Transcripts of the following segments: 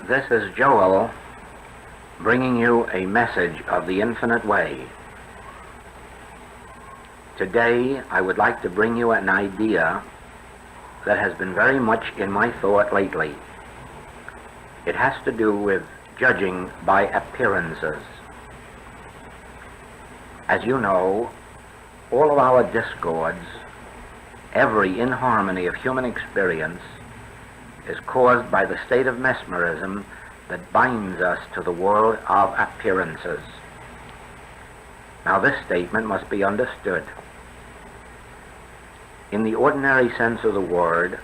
This is Joel bringing you a message of the infinite way. Today I would like to bring you an idea that has been very much in my thought lately. It has to do with judging by appearances. As you know, all of our discords, every inharmony of human experience, is caused by the state of mesmerism that binds us to the world of appearances. Now this statement must be understood. In the ordinary sense of the word,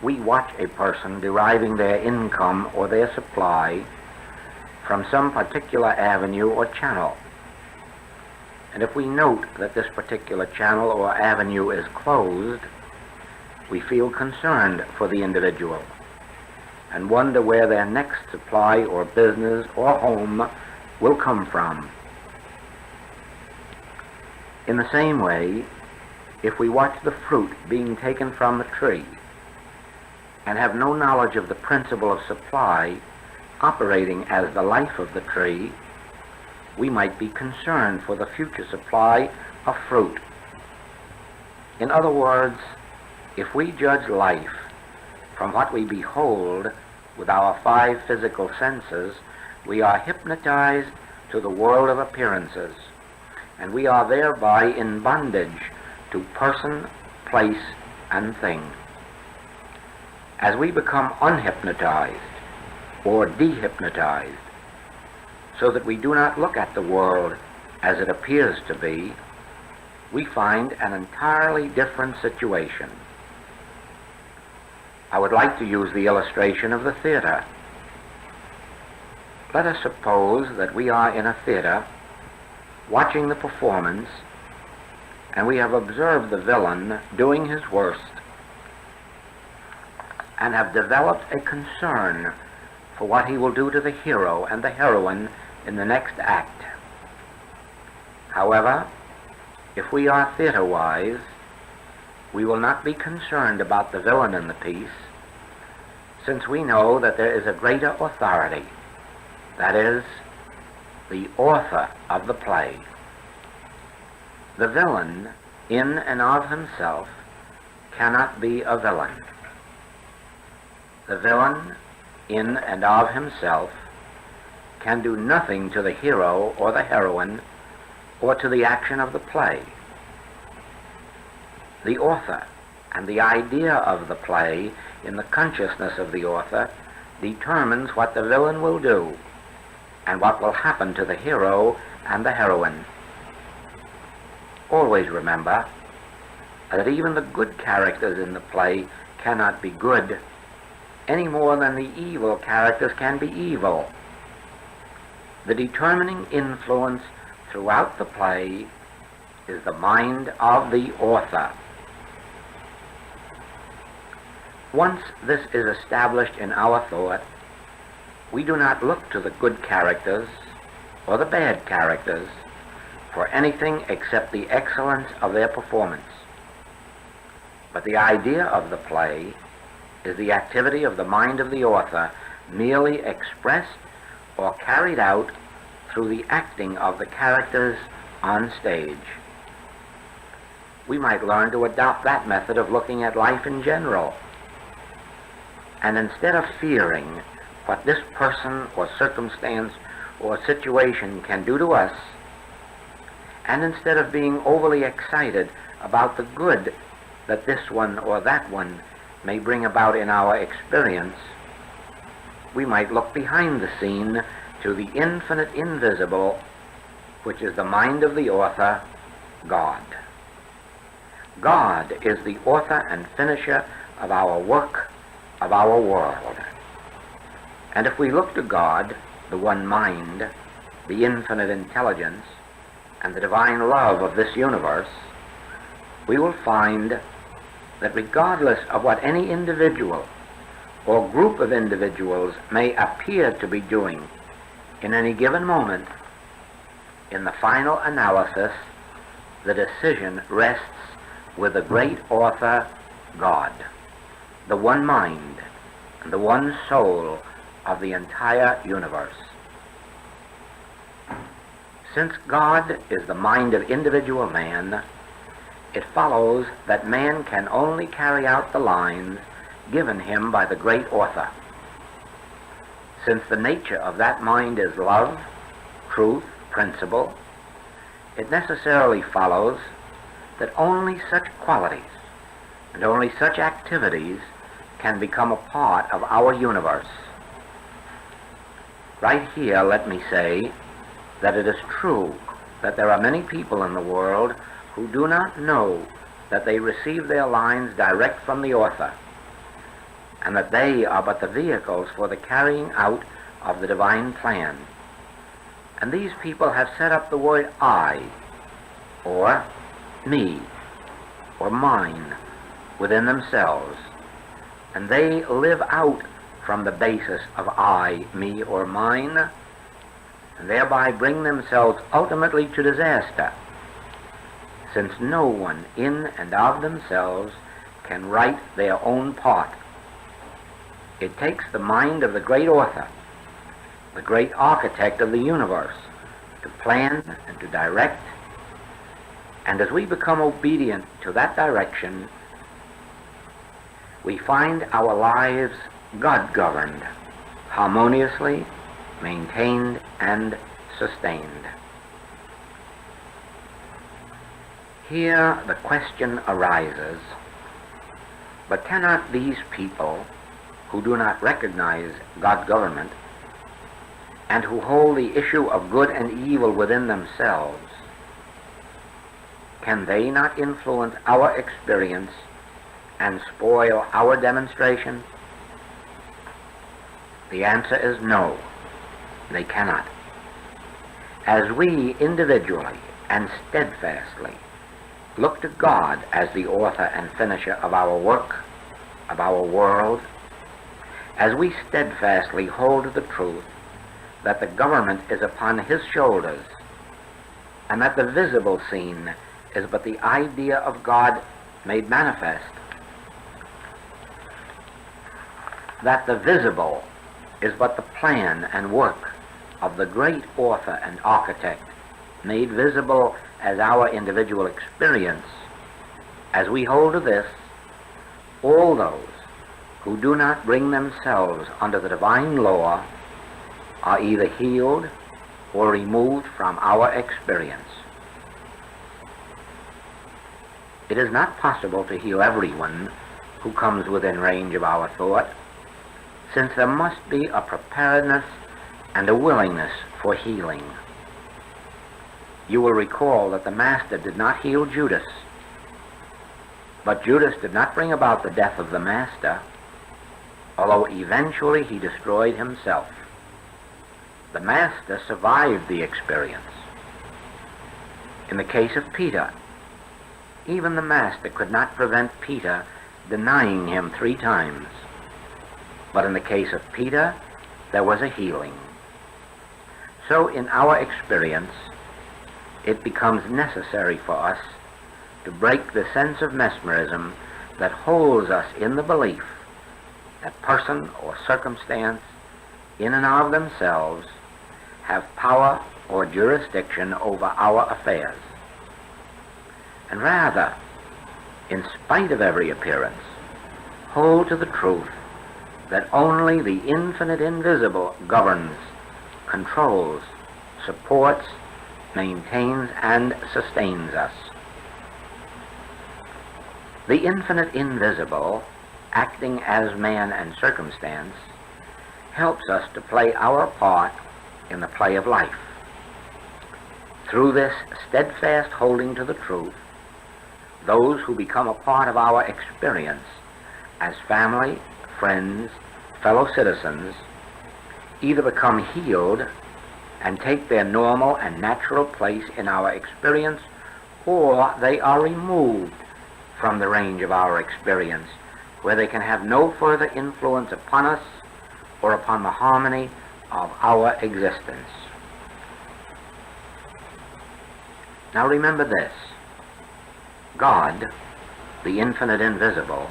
we watch a person deriving their income or their supply from some particular avenue or channel. And if we note that this particular channel or avenue is closed, we feel concerned for the individual and wonder where their next supply or business or home will come from. In the same way, if we watch the fruit being taken from the tree and have no knowledge of the principle of supply operating as the life of the tree, we might be concerned for the future supply of fruit. In other words, if we judge life from what we behold with our 5 physical senses, we are hypnotized to the world of appearances, and we are thereby in bondage to person, place, and thing. As we become unhypnotized or dehypnotized, so that we do not look at the world as it appears to be, we find an entirely different situation. I would like to use the illustration of the theater. Let us suppose that we are in a theater watching the performance, and we have observed the villain doing his worst and have developed a concern for what he will do to the hero and the heroine in the next act. However, if we are theater-wise, we will not be concerned about the villain in the piece, since we know that there is a greater authority, that is, the author of the play. The villain, in and of himself, cannot be a villain. The villain, in and of himself, can do nothing to the hero or the heroine or to the action of the play. The author and the idea of the play in the consciousness of the author determines what the villain will do and what will happen to the hero and the heroine. Always remember that even the good characters in the play cannot be good any more than the evil characters can be evil. The determining influence throughout the play is the mind of the author. Once this is established in our thought, we do not look to the good characters or the bad characters for anything except the excellence of their performance. But the idea of the play is the activity of the mind of the author, merely expressed or carried out through the acting of the characters on stage. We might learn to adopt that method of looking at life in general. And instead of fearing what this person or circumstance or situation can do to us, and instead of being overly excited about the good that this one or that one may bring about in our experience, we might look behind the scene to the infinite invisible, which is the mind of the author, God. God is the author and finisher of our work, of our world. And if we look to God, the one mind, the infinite intelligence, and the divine love of this universe, we will find that regardless of what any individual or group of individuals may appear to be doing in any given moment, in the final analysis, the decision rests with the great author, God, the one mind and the one soul of the entire universe. Since God is the mind of individual man, it follows that man can only carry out the lines given him by the great author. Since the nature of that mind is love, truth, principle, it necessarily follows that only such qualities and only such activities can become a part of our universe. Right here, let me say that it is true that there are many people in the world who do not know that they receive their lines direct from the author, and that they are but the vehicles for the carrying out of the divine plan. And these people have set up the word I, or me, or mine, within themselves, and they live out from the basis of I, me, or mine, and thereby bring themselves ultimately to disaster, since no one in and of themselves can write their own part. It takes the mind of the great author, the great architect of the universe, to plan and to direct, and as we become obedient to that direction, we find our lives God-governed, harmoniously maintained and sustained. Here the question arises, but cannot these people who do not recognize God's government and who hold the issue of good and evil within themselves, can they not influence our experience and spoil our demonstration? The answer is no, they cannot. As we individually and steadfastly look to God as the author and finisher of our work, of our world, as we steadfastly hold to the truth that the government is upon his shoulders, and that the visible scene is but the idea of God made manifest, that the visible is but the plan and work of the great author and architect made visible as our individual experience, as we hold to this, all those who do not bring themselves under the divine law are either healed or removed from our experience. It is not possible to heal everyone who comes within range of our thought, since there must be a preparedness and a willingness for healing. You will recall that the Master did not heal Judas, but Judas did not bring about the death of the Master, although eventually he destroyed himself. The Master survived the experience. In the case of Peter, even the Master could not prevent Peter denying him 3 times. But in the case of Peter, there was a healing. So in our experience, it becomes necessary for us to break the sense of mesmerism that holds us in the belief that person or circumstance in and of themselves have power or jurisdiction over our affairs, and rather, in spite of every appearance, hold to the truth that only the infinite invisible governs, controls, supports, maintains, and sustains us. The infinite invisible, acting as man and circumstance, helps us to play our part in the play of life. Through this steadfast holding to the truth, those who become a part of our experience as family, friends, fellow citizens, either become healed and take their normal and natural place in our experience, or they are removed from the range of our experience, where they can have no further influence upon us or upon the harmony of our existence. Now remember this: God, the infinite invisible,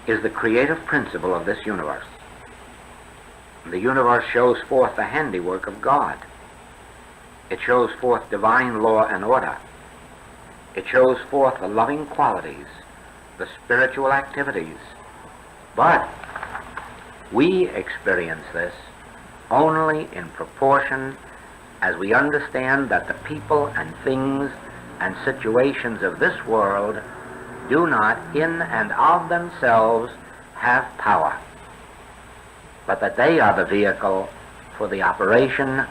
is the creative principle of this universe. The universe shows forth the handiwork of God. It shows forth divine law and order. It shows forth the loving qualities, the spiritual activities. But we experience this only in proportion as we understand that the people and things and situations of this world do not in and of themselves have power, but that they are the vehicle for the operation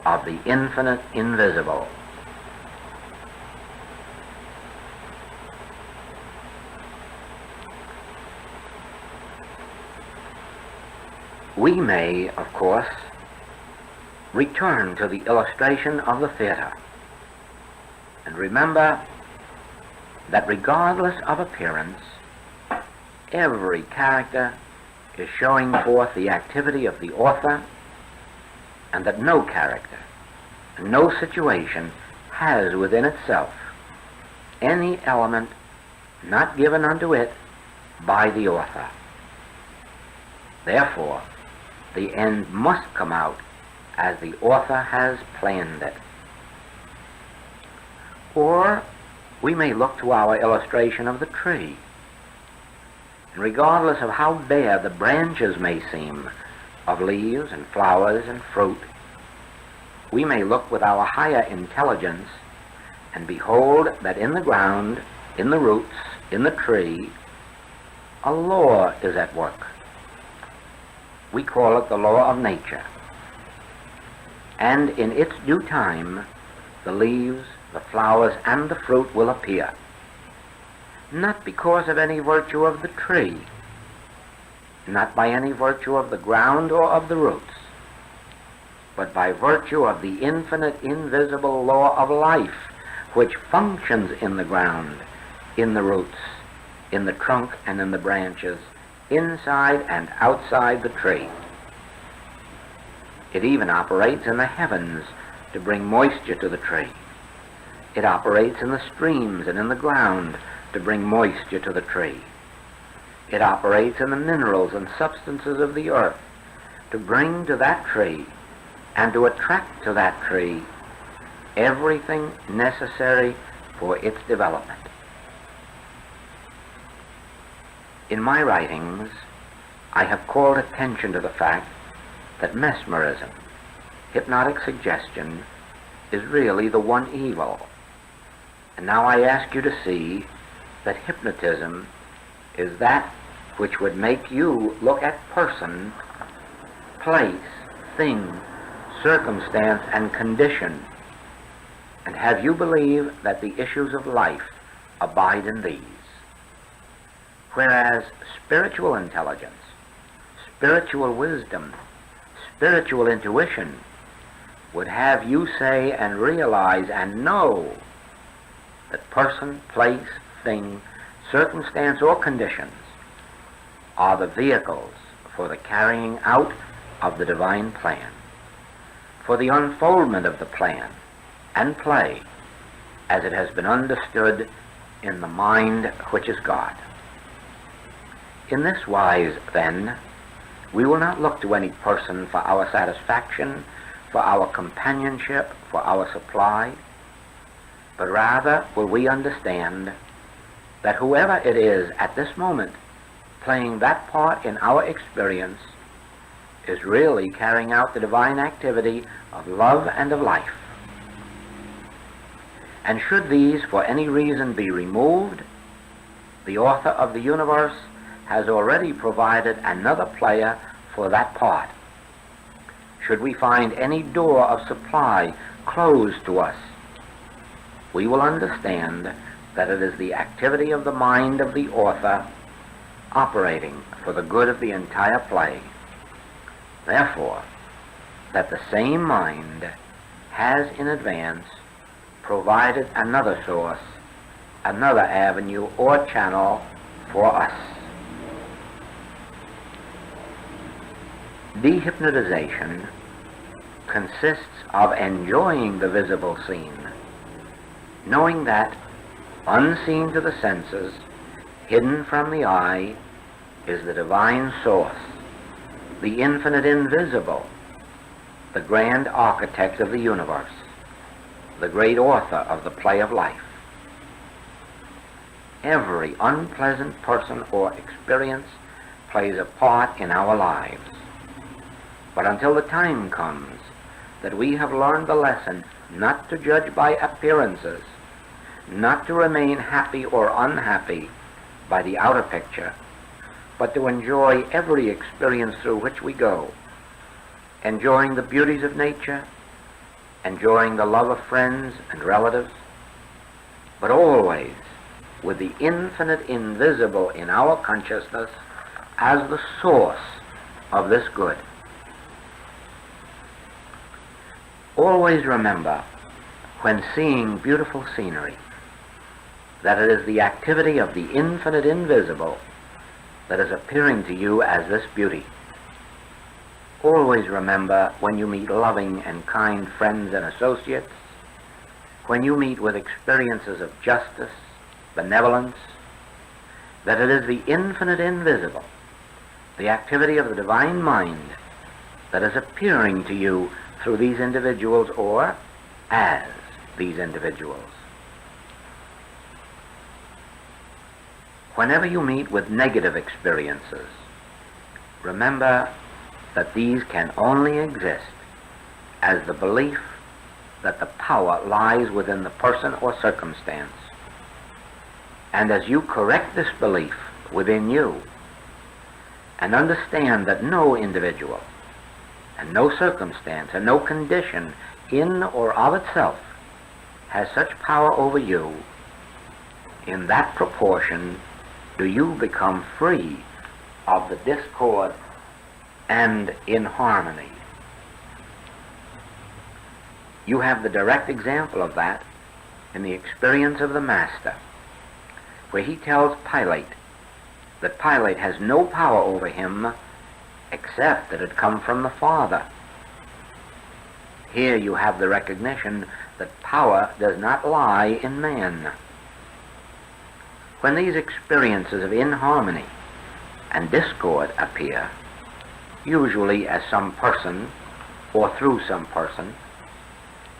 of the infinite invisible. We may, of course, return to the illustration of the theater and remember that regardless of appearance, every character is showing forth the activity of the author, and that no character, no situation has within itself any element not given unto it by the author. Therefore, the end must come out as the author has planned it. Or we may look to our illustration of the tree. And regardless of how bare the branches may seem of leaves and flowers and fruit, we may look with our higher intelligence and behold that in the ground, in the roots, in the tree, a law is at work. We call it the law of nature. And in its due time, the leaves, the flowers, and the fruit will appear. Not because of any virtue of the tree, not by any virtue of the ground or of the roots, but by virtue of the infinite invisible law of life which functions in the ground, in the roots, in the trunk and in the branches, inside and outside the tree. It even operates in the heavens to bring moisture to the tree. It operates in the streams and in the ground to bring moisture to the tree. It operates in the minerals and substances of the earth to bring to that tree and to attract to that tree everything necessary for its development. In my writings, I have called attention to the fact that mesmerism, hypnotic suggestion, is really the one evil. And now I ask you to see that hypnotism is that which would make you look at person, place, thing, circumstance, and condition, and have you believe that the issues of life abide in these. Whereas spiritual intelligence, spiritual wisdom, spiritual intuition would have you say and realize and know that person, place, thing, circumstance, or conditions are the vehicles for the carrying out of the divine plan, for the unfoldment of the plan and play as it has been understood in the mind which is God. In this wise, then, we will not look to any person for our satisfaction, for our companionship, for our supply, but rather will we understand that whoever it is at this moment playing that part in our experience is really carrying out the divine activity of love and of life. And should these for any reason be removed, the author of the universe has already provided another player for that part. Should we find any door of supply closed to us, we will understand that it is the activity of the mind of the author operating for the good of the entire play. Therefore, that the same mind has in advance provided another source, another avenue or channel for us. Dehypnotization consists of enjoying the visible scene, knowing that, unseen to the senses, hidden from the eye, is the divine source, the infinite invisible, the grand architect of the universe, the great author of the play of life. Every unpleasant person or experience plays a part in our lives. But until the time comes that we have learned the lesson not to judge by appearances, not to remain happy or unhappy by the outer picture, but to enjoy every experience through which we go, enjoying the beauties of nature, enjoying the love of friends and relatives, but always with the infinite invisible in our consciousness as the source of this good. Always remember, when seeing beautiful scenery, that it is the activity of the infinite invisible that is appearing to you as this beauty. Always remember, when you meet loving and kind friends and associates, when you meet with experiences of justice, benevolence, that it is the infinite invisible, the activity of the divine mind, that is appearing to you through these individuals or as these individuals. Whenever you meet with negative experiences, remember that these can only exist as the belief that the power lies within the person or circumstance. And as you correct this belief within you and understand that no individual and no circumstance and no condition in or of itself has such power over you, in that proportion do you become free of the discord and inharmony. You have the direct example of that in the experience of the Master, where he tells Pilate that Pilate has no power over him except that it come from the Father. Here you have the recognition that power does not lie in man. When these experiences of inharmony and discord appear, usually as some person or through some person,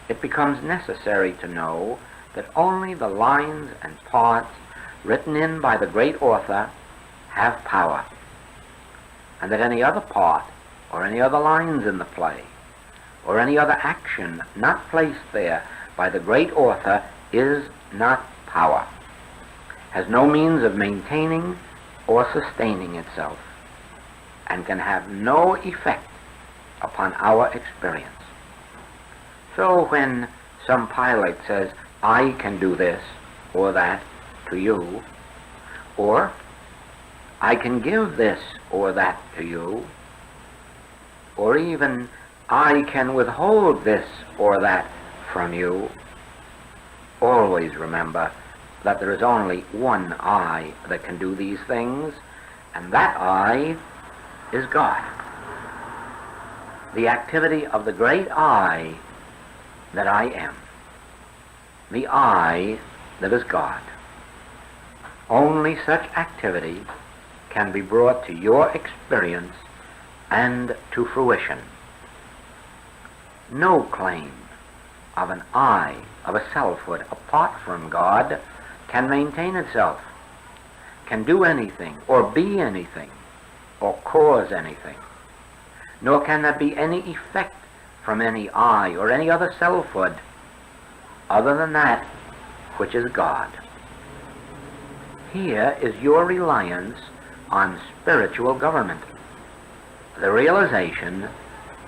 it becomes necessary to know that only the lines and parts written in by the great author have power, and that any other part or any other lines in the play or any other action not placed there by the great author is not power, has no means of maintaining or sustaining itself, and can have no effect upon our experience. So when some Pilate says, I can do this or that to you, or I can give this or that to you, or even I can withhold this or that from you, always remember that there is only one I that can do these things, and that I is God. The activity of the great I that I am. The I that is God. Only such activity can be brought to your experience and to fruition. No claim of an I, of a selfhood apart from God, can maintain itself, can do anything, or be anything, or cause anything. Nor can there be any effect from any I or any other selfhood other than that which is God. Here is your reliance on spiritual government, the realization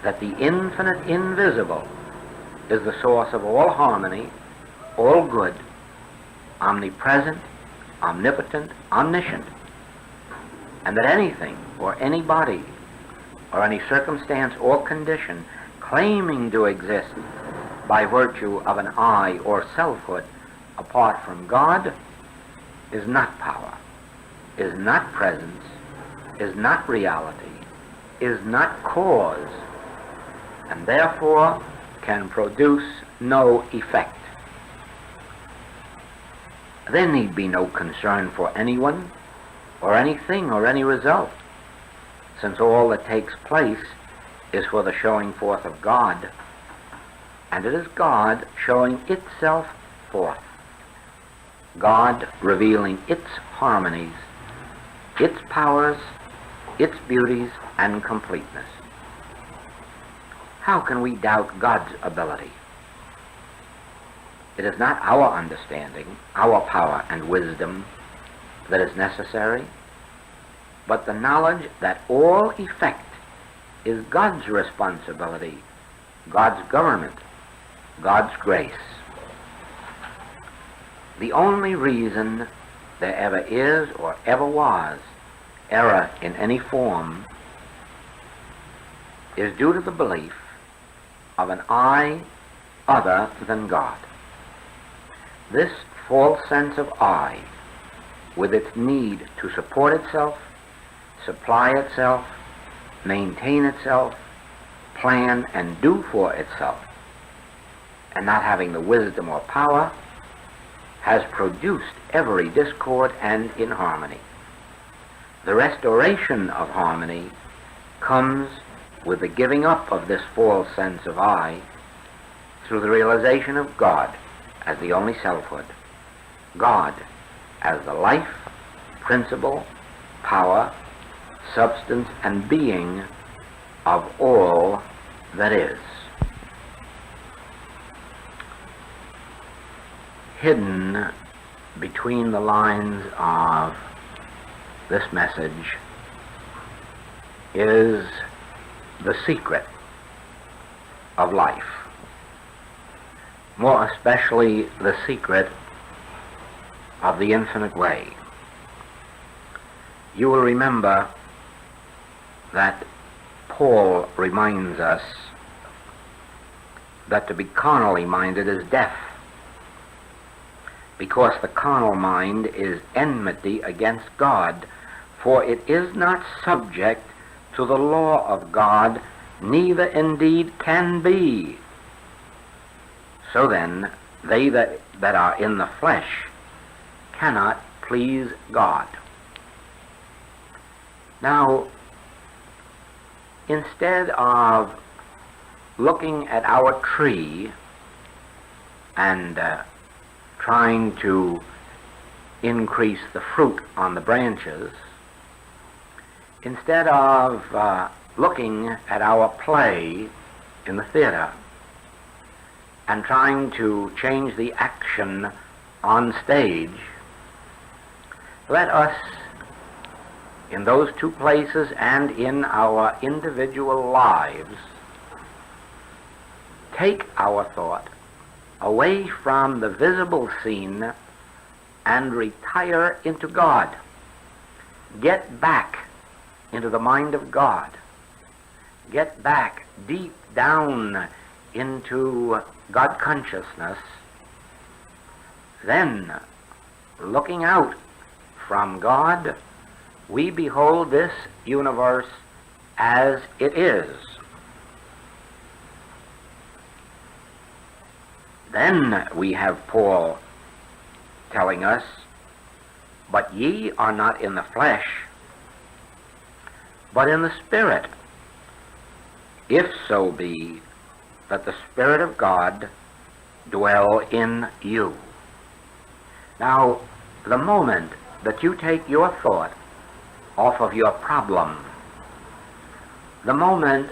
that the infinite invisible is the source of all harmony, all good, omnipresent, omnipotent, omniscient, and that anything or anybody or any circumstance or condition claiming to exist by virtue of an I or selfhood apart from God is not power, is not presence, is not reality, is not cause, and therefore can produce no effect. There need be no concern for anyone or anything or any result, since all that takes place is for the showing forth of God, and it is God showing itself forth, God revealing its harmonies, its powers, its beauties, and completeness. How can we doubt God's ability? It is not our understanding, our power and wisdom that is necessary, but the knowledge that all effect is God's responsibility, God's government, God's grace. The only reason there ever is or ever was error in any form is due to the belief of an I other than God. This false sense of I, with its need to support itself, supply itself, maintain itself, plan and do for itself, and not having the wisdom or power, has produced every discord and inharmony. The restoration of harmony comes with the giving up of this false sense of I through the realization of God as the only selfhood, God as the life, principle, power, substance, and being of all that is. Hidden between the lines of this message is the secret of life, more especially the secret of the infinite way. You will remember that Paul reminds us that to be carnally minded is death, because the carnal mind is enmity against God, for it is not subject to the law of God, neither indeed can be. So then, they that are in the flesh cannot please God. Now, instead of looking at our tree and trying to increase the fruit on the branches, instead of looking at our play in the theater and trying to change the action on stage, let us, in those two places and in our individual lives, take our thought away from the visible scene and retire into God. Get back into the mind of God. Get back deep down into God consciousness. Then, looking out from God, we behold this universe as it is. Then we have Paul telling us, "But ye are not in the flesh, but in the Spirit, if so be that the Spirit of God dwell in you." Now, the moment that you take your thought off of your problem, the moment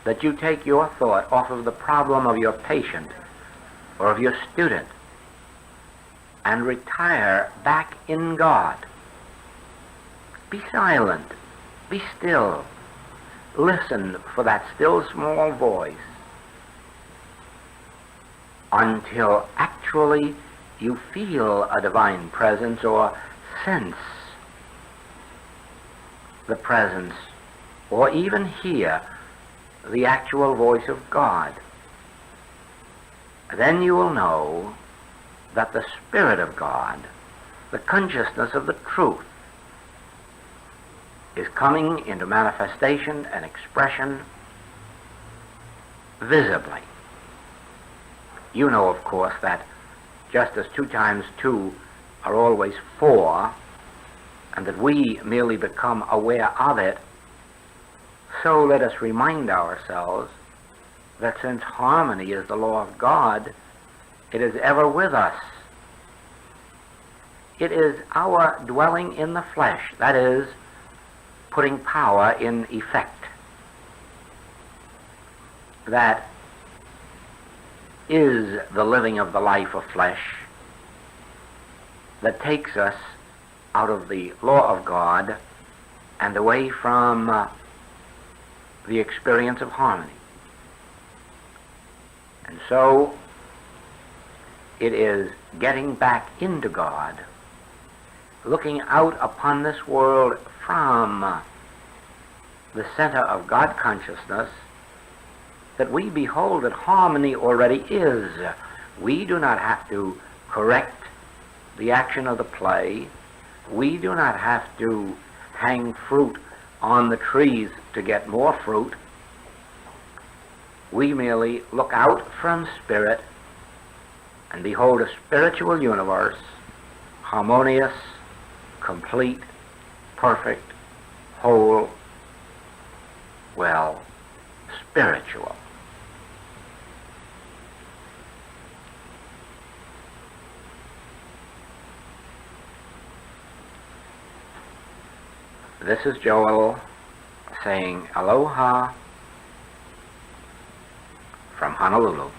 that you take your thought off of the problem of your patient or of your student and retire back in God, be silent, be still, listen for that still small voice until actually you feel a divine presence or sense the presence or even hear the actual voice of God. Then you will know that the Spirit of God, the consciousness of the truth, is coming into manifestation and expression visibly. You know, of course, that just as 2 times 2 are always 4, and that we merely become aware of it So let us remind ourselves that since harmony is the law of God, it is ever with us. It is our dwelling in the flesh, that is, putting power in effect, that is the living of the life of flesh, that takes us out of the law of God and away from the experience of harmony. And so it is getting back into God, looking out upon this world from the center of God consciousness, that we behold that harmony already is. We do not have to correct the action of the play. We do not have to hang fruit on the trees to get more fruit. We merely look out from spirit and behold a spiritual universe, harmonious, complete, perfect, whole, well, spiritual. This is Joel saying aloha from Honolulu.